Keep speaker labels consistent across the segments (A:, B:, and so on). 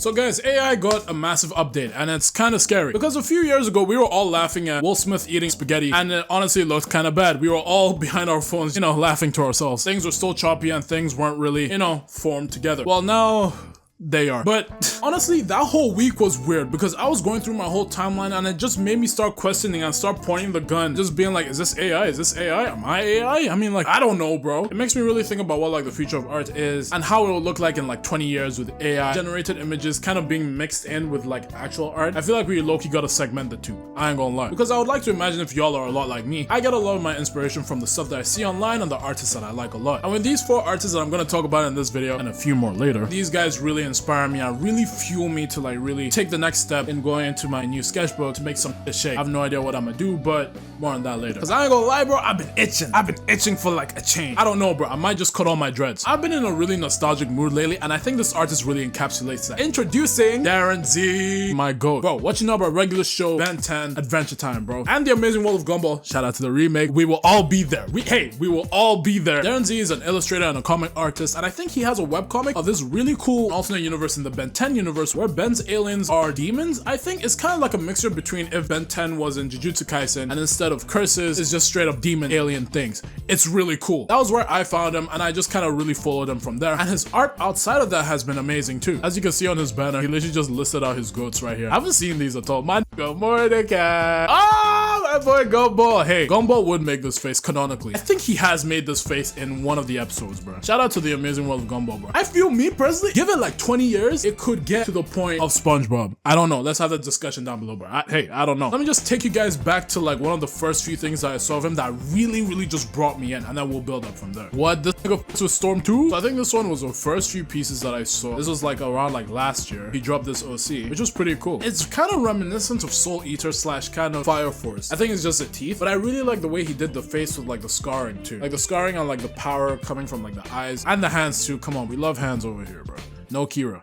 A: So guys, AI got a massive update and it's kind of scary because a few years ago we were all laughing at Will Smith eating spaghetti and it honestly looked kind of bad. We were all behind our phones, laughing to ourselves. Things were still choppy and things weren't really, formed together. Well, now they are. But honestly, that whole week was weird because I was going through my whole timeline and it just made me start questioning and start pointing the gun, just being like, is this AI? Is this AI? Am I AI? I mean, like, I don't know, bro. It makes me really think about what like the future of art is and how it will look like in like 20 years with AI generated images kind of being mixed in with like actual art. I feel like we low-key gotta segment the two. I ain't gonna lie. Because I would like to imagine if y'all are a lot like me, I get a lot of my inspiration from the stuff that I see online and the artists that I like a lot. And with these 4 artists that I'm gonna talk about in this video and a few more later, these guys really inspire me and really fuel me to like really take the next step in going into my new sketchbook to make some shit. I have no idea what I'm gonna do, but more on that later. Cause I ain't gonna lie, bro, I've been itching for like a change. I don't know, bro, I might just cut all my dreads. I've been in a really nostalgic mood lately and I think this artist really encapsulates that. Introducing Darren Z, my goat. Bro, what you know about regular show, Ben 10, Adventure Time, bro, and the Amazing World of Gumball, shout out to the remake. We will all be there. We will all be there. Darren Z is an illustrator and a comic artist and I think he has a webcomic of this really cool alternate universe in the Ben 10 universe where Ben's aliens are demons. I think it's kind of like a mixture between if Ben 10 was in Jujutsu Kaisen and instead of curses it's just straight up demon alien things. It's really cool. That was where I found him and I just kind of really followed him from there, and his art outside of that has been amazing too. As you can see on his banner, he literally just listed out his goats right here. I haven't seen these at all. My nigga Mordecai. Oh, my boy Gumball. Hey, Gumball would make this face canonically. I think he has made this face in one of the episodes, bro. Shout out to the Amazing World of Gumball, bro. I feel me personally, give it like 20 years, it could get to the point of SpongeBob. I don't know. Let's have that discussion down below, bro. I don't know. Let me just take you guys back to like one of the first few things that I saw of him that really just brought me in, and then we'll build up from there. What? This nigga with Storm 2? So I think this one was the first few pieces that I saw. This was like around like last year. He dropped this OC, which was pretty cool. It's kind of reminiscent of Soul Eater / kind of Fire Force. I think it's just the teeth, but I really like the way he did the face with like the scarring too. Like the scarring and like the power coming from like the eyes and the hands too. Come on, we love hands over here, bro. No Kira.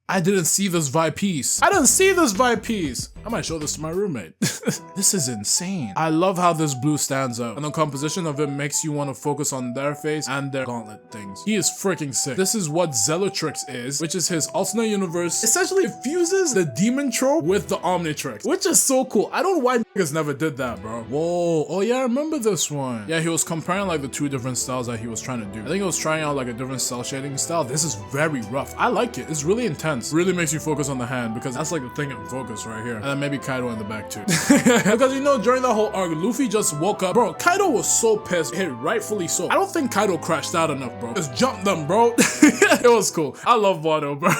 A: I didn't see this vibe piece. I might show this to my roommate. This is insane. I love how this blue stands out and the composition of it makes you want to focus on their face and their gauntlet things. He is freaking sick. This is what Zelotrix is, which is his alternate universe. Essentially, it fuses the demon trope with the Omnitrix, which is so cool. I don't know why niggas never did that, bro. Whoa. Oh yeah, I remember this one. Yeah, he was comparing like the 2 different styles that he was trying to do. I think he was trying out like a different cell shading style. This is very rough. I like it. It's really intense. Really makes you focus on the hand because that's like the thing in focus right here. And then maybe Kaido in the back too. Because during that whole arc, Luffy just woke up. Bro, Kaido was so pissed. Hey, rightfully so. I don't think Kaido crashed out enough, bro. Just jumped them, bro. It was cool. I love Wano, bro.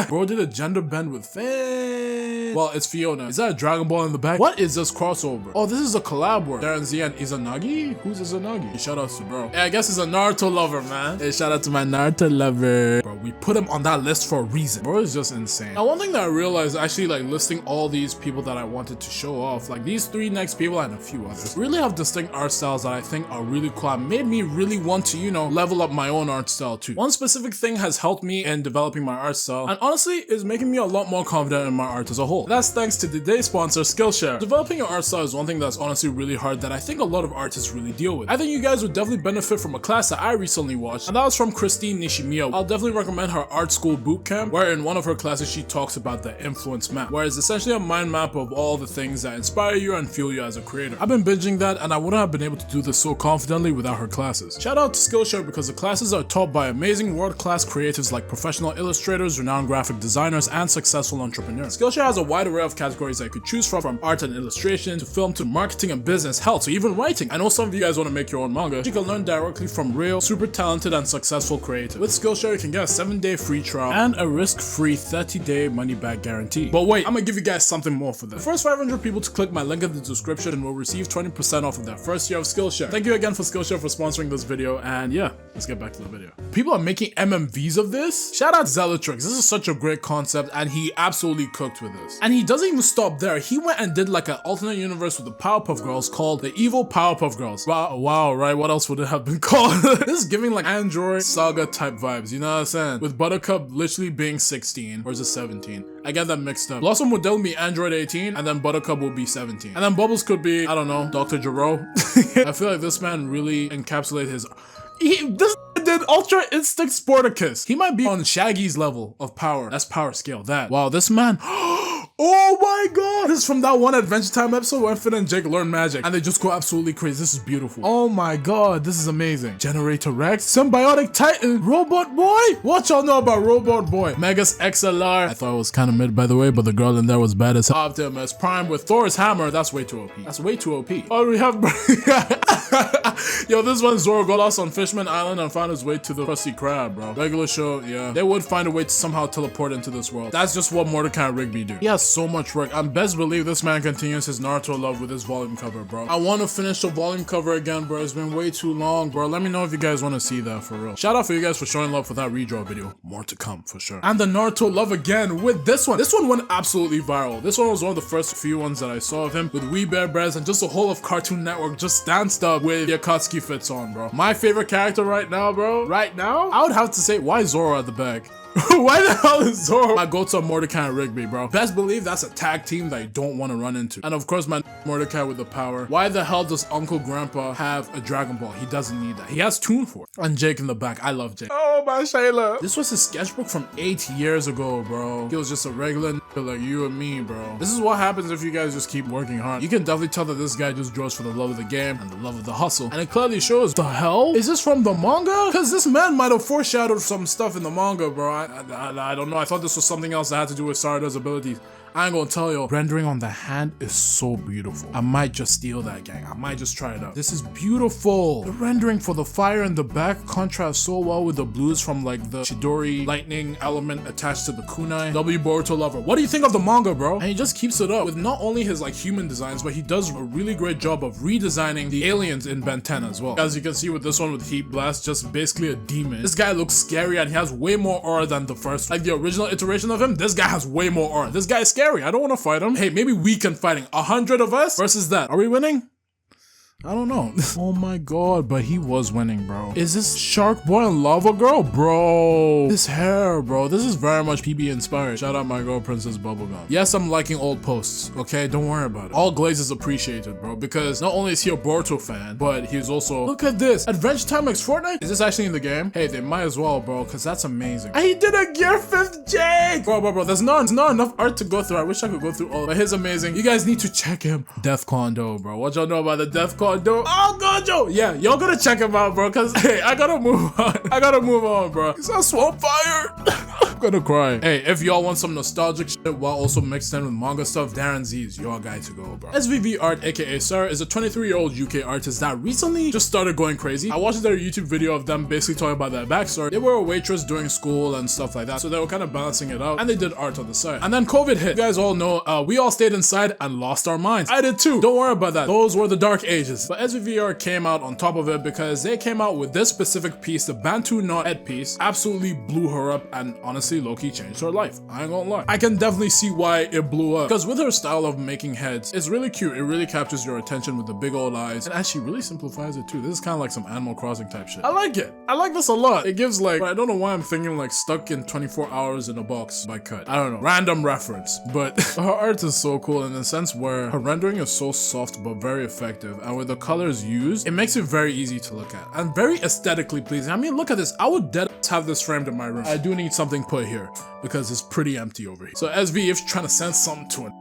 A: Bro did a gender bend with Finn. Well, it's Fiona. Is that a Dragon Ball in the back? What is this crossover? Oh, this is a collab work. Darren Z and Izanagi? Who's Izanagi? Shout out to bro. Yeah, I guess he's a Naruto lover, man. Hey, shout out to my Naruto lover. Bro, we put him on that list for a reason. Bro, it's just insane. Now, one thing that I realized actually like listing all these people that I wanted to show off, like these 3 next people and a few others, really have distinct art styles that I think are really cool and made me really want to, level up my own art style too. One specific thing has helped me in developing my art style and honestly is making me a lot more confident in my art as a whole. That's thanks to today's sponsor, Skillshare. Developing your art style is one thing that's honestly really hard that I think a lot of artists really deal with. I think you guys would definitely benefit from a class that I recently watched, and that was from Christine Nishimiya. I'll definitely recommend her art school bootcamp, where in one of her classes she talks about the influence map, where it's essentially a mind map of all the things that inspire you and fuel you as a creator. I've been binging that and I wouldn't have been able to do this so confidently without her classes. Shout out to Skillshare because the classes are taught by amazing world-class creatives like professional illustrators, renowned graphic designers, and successful entrepreneurs. Skillshare has a wide array of categories that you could choose from art and illustration to film to marketing and business, hell to even writing. I know some of you guys want to make your own manga. You can learn directly from real, super talented and successful creators. With Skillshare, you can get a 7-day free trial and a risk-free 30-day money-back guarantee. But wait, I'm gonna give you guys something more for this. The first 500 people to click my link in the description will receive 20% off of their first year of Skillshare. Thank you again for Skillshare for sponsoring this video, and yeah, let's get back to the video. People are making MMVs of this? Shout out Zelotrix. This is such a great concept and he absolutely cooked with this. And he doesn't even stop there. He went and did like an alternate universe with the Powerpuff Girls called the Evil Powerpuff Girls. Wow, right? What else would it have been called? This is giving like Android Saga type vibes, you know what I'm saying? With Buttercup literally being 16, or is it 17? I get that mixed up. Blossom would definitely be Android 18, and then Buttercup will be 17. And then Bubbles could be, I don't know, Dr. Gero. I feel like this man really encapsulated his... This did freaking Ultra Instinct Sporticus. He might be on Shaggy's level of power. That's power scale, that. Wow, this man... Oh my god! This is from that one Adventure Time episode where Finn and Jake learn magic and they just go absolutely crazy. This is beautiful. Oh my god, this is amazing. Generator Rex, Symbiotic Titan, Robot Boy? What y'all know about Robot Boy? Megas XLR. I thought it was kind of mid, by the way, but the girl in there was bad as hell. Optimus Prime with Thor's hammer. That's way too OP. That's way too OP. Oh, we have... Yo, this one Zoro got lost on Fishman Island and found his way to the Krusty Krab, bro. Regular show, yeah. They would find a way to somehow teleport into this world. That's just what Mordecai and Rigby do. He has so much work. I'm best believe this man continues his Naruto love with his volume cover, bro. I want to finish the volume cover again, bro. It's been way too long, bro. Let me know if you guys want to see that for real. Shout out for you guys for showing love for that redraw video. More to come for sure. And the Naruto love again with this one. This one went absolutely viral. This one was one of the first few ones that I saw of him with We Bear Bears and just the whole of Cartoon Network just danced up with the Akatsuki fits on, bro. My favorite character right now, bro. Right now, I would have to say, why Zoro at the back? Why the hell is Zoro my go-to Mordecai and Rigby, bro? Best believe that's a tag team that you don't want to run into. And of course, my Mordecai with the power. Why the hell does Uncle Grandpa have a Dragon Ball? He doesn't need that. He has Toon Force. And Jake in the back. I love Jake. Oh, my Shayla. This was his sketchbook from 8 years ago, bro. He was just a regular like you and me, bro. This is what happens if you guys just keep working hard. You can definitely tell that this guy just draws for the love of the game and the love of the hustle. And it clearly shows. The hell? Is this from the manga? Because this man might have foreshadowed some stuff in the manga, bro. I don't know. I thought this was something else that had to do with Sarada's abilities. I ain't gonna tell you. Rendering on the hand is so beautiful. I might just steal that, gang. I might just try it out. This is beautiful. The rendering for the fire in the back contrasts so well with the blues from like the Chidori lightning element attached to the kunai. W Boruto lover. What do you think of the manga, bro? And he just keeps it up with not only his like human designs, but he does a really great job of redesigning the aliens in Ben 10 as well. As you can see with this one with Heat Blast, just basically a demon. This guy looks scary and he has way more aura than the first. Like the original iteration of him, this guy has way more aura. This guy is scary. I don't want to fight him. Hey, maybe we can fight him. 100 of us versus that. Are we winning? I don't know. Oh my god, but he was winning, bro. Is this Shark Boy and Lava Girl? Bro, this hair, bro. This is very much PB inspired. Shout out my girl, Princess Bubblegum. Yes, I'm liking old posts, okay? Don't worry about it. All GLAZE is appreciated, bro, because not only is he a Boruto fan, but he's also... Look at this. Adventure Time X Fortnite? Is this actually in the game? Hey, they might as well, bro, because that's amazing. And he did a Gear 5th Jake! Bro, there's not enough art to go through. I wish I could go through all of it. But he's amazing. You guys need to check him. Death Kondo, bro. What y'all know about the Death Kondo? Oh, Gojo! Yeah, y'all gotta check him out, bro, because, hey, I gotta move on. I gotta move on, bro. He's on Swamp Fire. I'm gonna cry. Hey, if y'all want some nostalgic shit while also mixed in with manga stuff, Darren Z is your guy to go, bro. SVV Art, aka Sir, is a 23-year-old UK artist that recently just started going crazy. I watched their YouTube video of them basically talking about their backstory. They were a waitress during school and stuff like that, so they were kind of balancing it out, and they did art on the side. And then COVID hit. You guys all know, we all stayed inside and lost our minds. I did too. Don't worry about that. Those were the dark ages. But SVV Art came out on top of it because they came out with this specific piece, the Bantu Knot Ed piece, absolutely blew her up and honestly low-key changed her life. I ain't gonna lie. I can definitely see why it blew up, because with her style of making heads, it's really cute. It really captures your attention with the big old eyes, and she really simplifies it too. This is kind of like some Animal Crossing type shit. I like it. I like this a lot. It gives like, I don't know why I'm thinking like Stuck in 24 Hours in a Box by Cut. I don't know. Random reference. But her art is so cool in the sense where her rendering is so soft but very effective, and with the colors used, it makes it very easy to look at and very aesthetically pleasing. I mean, look at this. I would dead have this framed in my room. I do need something put here because it's pretty empty over here. So SV, if you're trying to send something to it,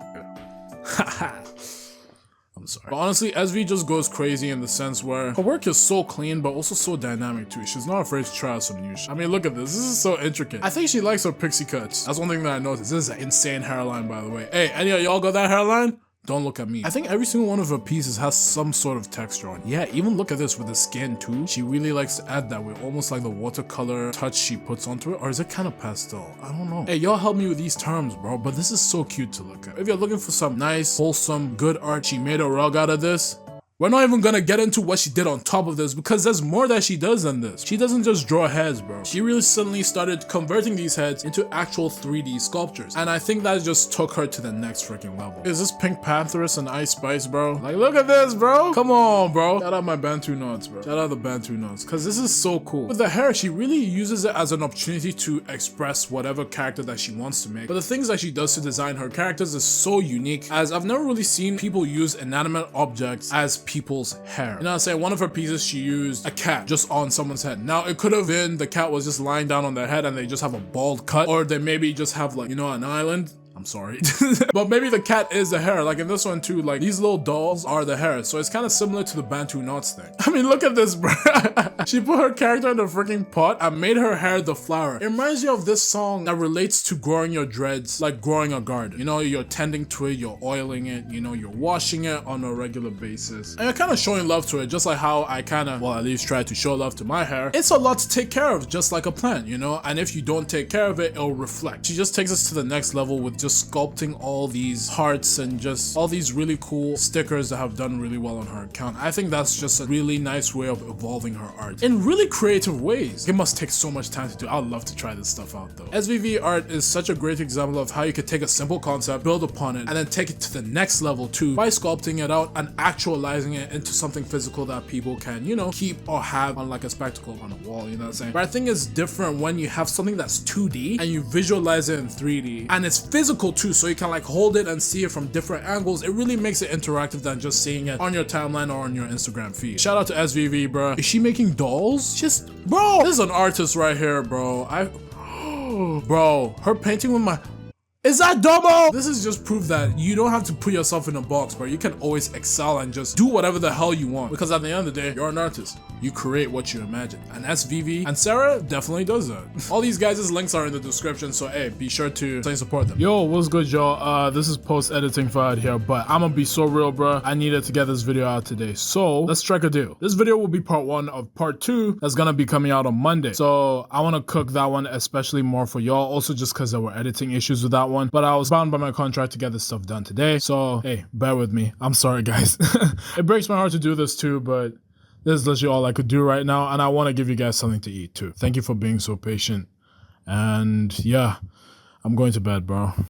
A: I'm sorry. But honestly, SV just goes crazy in the sense where her work is so clean, but also so dynamic too. She's not afraid to try out some new shit. I mean, look at this. This is so intricate. I think she likes her pixie cuts. That's one thing that I noticed. This is an insane hairline, by the way. Hey, any of y'all got that hairline? Don't look at me. I think every single one of her pieces has some sort of texture on it. Yeah, even look at this with the skin too. She really likes to add that with almost like the watercolor touch she puts onto it. Or is it kind of pastel? I don't know. Hey, y'all help me with these terms, bro. But this is so cute to look at. If you're looking for some nice, wholesome, good art, she made a rug out of this. We're not even gonna get into what she did on top of this because there's more that she does than this. She doesn't just draw heads, bro. She really suddenly started converting these heads into actual 3D sculptures. And I think that just took her to the next freaking level. Is this Pink Pantheress and Ice Spice, bro? Like, look at this, bro. Come on, bro. Shout out my Bantu knots, bro. Shout out the Bantu knots, because this is so cool. With the hair, she really uses it as an opportunity to express whatever character that she wants to make. But the things that she does to design her characters is so unique, as I've never really seen people use inanimate objects as people's hair. You know what I'm saying? One of her pieces, she used a cat just on someone's head. Now, it could have been the cat was just lying down on their head and they just have a bald cut, or they maybe just have like, you know, an island. I'm sorry. But maybe the cat is the hair. Like in this one too, like these little dolls are the hair. So it's kind of similar to the Bantu knots thing. I mean, look at this, bro. She put her character in the freaking pot and made her hair the flower. It reminds you of this song that relates to growing your dreads, like growing a garden. You know, you're tending to it, you're oiling it, you know, you're washing it on a regular basis. And you're kind of showing love to it, just like how I kind of, well, at least try to show love to my hair. It's a lot to take care of, just like a plant, you know? And if you don't take care of it, it'll reflect. She just takes us to the next level with just sculpting all these hearts and just all these really cool stickers that have done really well on her account. I think that's just a really nice way of evolving her art in really creative ways. It must take so much time to do. I'd love to try this stuff out though. SVV art is such a great example of how you could take a simple concept, build upon it, and then take it to the next level too by sculpting it out and actualizing it into something physical that people can, you know, keep or have on like a spectacle on a wall, you know what I'm saying? But I think it's different when you have something that's 2D and you visualize it in 3D and it's physical too, so you can like hold it and see it from different angles. It really makes it interactive than just seeing it on your timeline or on your Instagram feed. Shout out to SVV, bro. Is she making dolls? Just, bro, this is an artist right here, bro. Bro, her painting with my... Is that Domo? This is just proof that you don't have to put yourself in a box, bro. You can always excel and just do whatever the hell you want. Because at the end of the day, you're an artist. You create what you imagine. And SVV and Sarah definitely does that. All these guys' links are in the description, so hey, be sure to support them. Yo, what's good, y'all? This is post-editing Fahad here, but I'm gonna be so real, bro. I needed to get this video out today. So let's strike a deal. This video will be part 1 of part 2 that's gonna be coming out on Monday. So I wanna cook that one especially more for y'all, also just because there were editing issues with that one. But I was bound by my contract to get this stuff done today. So hey, bear with me. I'm sorry, guys. It breaks my heart to do this too, but this is literally all I could do right now, and I want to give you guys something to eat too. Thank you for being so patient. And yeah, I'm going to bed, bro.